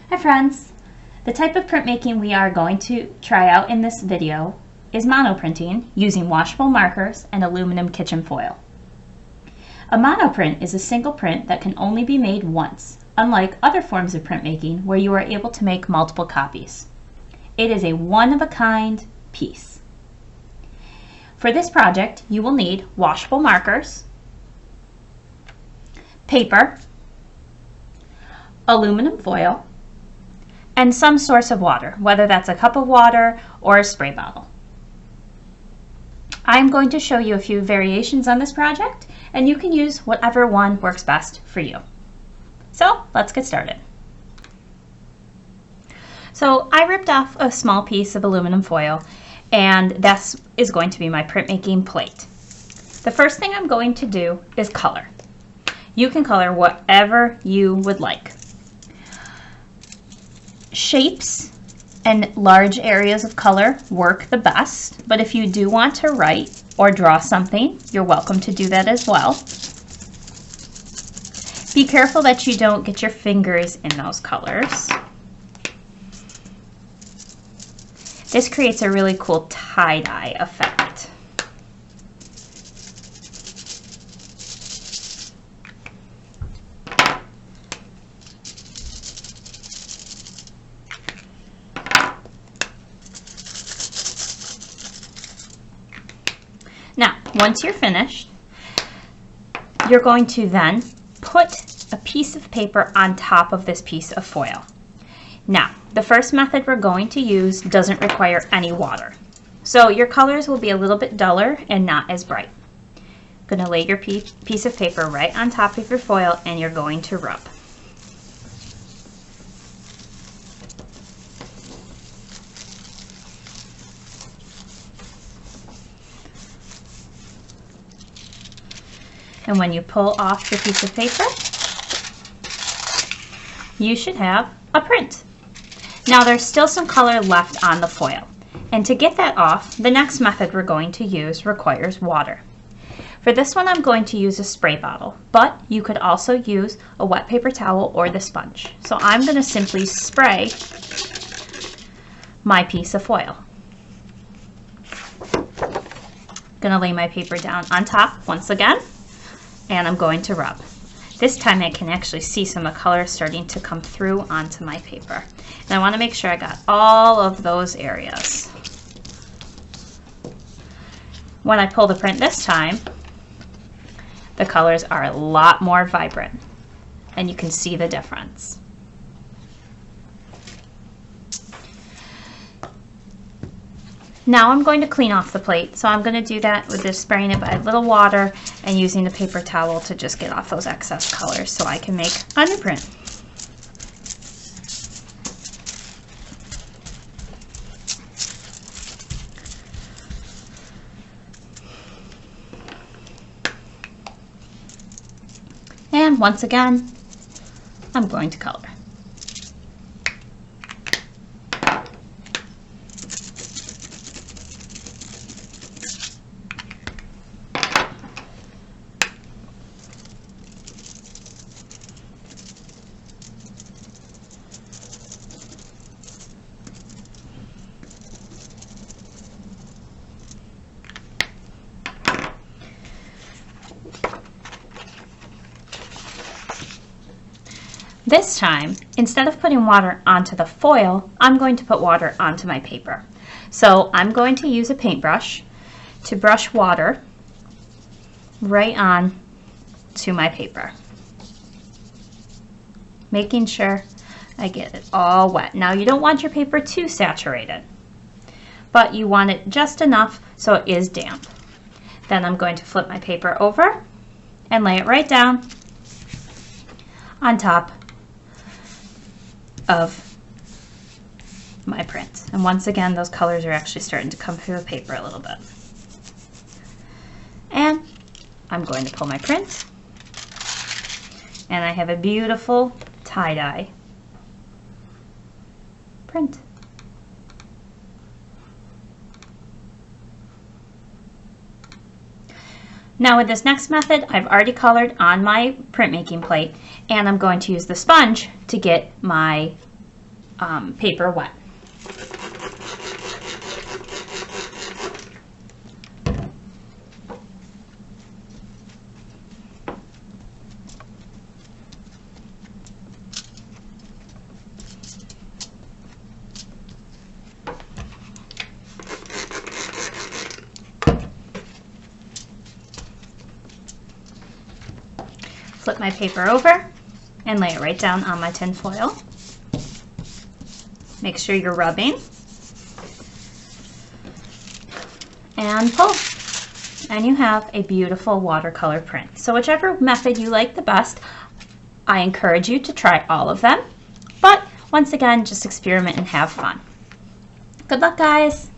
Hi friends! The type of printmaking we are going to try out in this video is monoprinting using washable markers and aluminum kitchen foil. A monoprint is a single print that can only be made once, unlike other forms of printmaking where you are able to make multiple copies. It is a one-of-a-kind piece. For this project, you will need washable markers, paper, aluminum foil, and some source of water, whether that's a cup of water or a spray bottle. I'm going to show you a few variations on this project, and you can use whatever one works best for you. So let's get started. So I ripped off a small piece of aluminum foil, and that is going to be my printmaking plate. The first thing I'm going to do is color. You can color whatever you would like. Shapes and large areas of color work the best, but if you do want to write or draw something, you're welcome to do that as well. Be careful that you don't get your fingers in those colors. This creates a really cool tie-dye effect. Now, once you're finished, you're going to then put a piece of paper on top of this piece of foil. Now, the first method we're going to use doesn't require any water, so your colors will be a little bit duller and not as bright. Going to lay your piece of paper right on top of your foil, and you're going to rub. And when you pull off the piece of paper, you should have a print. Now there's still some color left on the foil. And to get that off, the next method we're going to use requires water. For this one, I'm going to use a spray bottle, but you could also use a wet paper towel or the sponge. So I'm going to simply spray my piece of foil. Going to lay my paper down on top once again, and I'm going to rub. This time I can actually see some of the color starting to come through onto my paper. And I want to make sure I got all of those areas. When I pull the print this time, the colors are a lot more vibrant, and you can see the difference. Now I'm going to clean off the plate, so I'm going to do that with just spraying it by a little water and using the paper towel to just get off those excess colors so I can make a new print. And once again, I'm going to color. This time, instead of putting water onto the foil, I'm going to put water onto my paper. So I'm going to use a paintbrush to brush water right on to my paper, making sure I get it all wet. Now you don't want your paper too saturated, but you want it just enough so it is damp. Then I'm going to flip my paper over and lay it right down on top of my print. And once again, those colors are actually starting to come through the paper a little bit. And I'm going to pull my print, and I have a beautiful tie-dye print. Now with this next method, I've already colored on my printmaking plate, and I'm going to use the sponge to get my paper wet. Flip my paper over and lay it right down on my tin foil. Make sure you're rubbing and pull, and you have a beautiful watercolor print. So whichever method you like the best, I encourage you to try all of them, but once again, just experiment and have fun. Good luck, guys!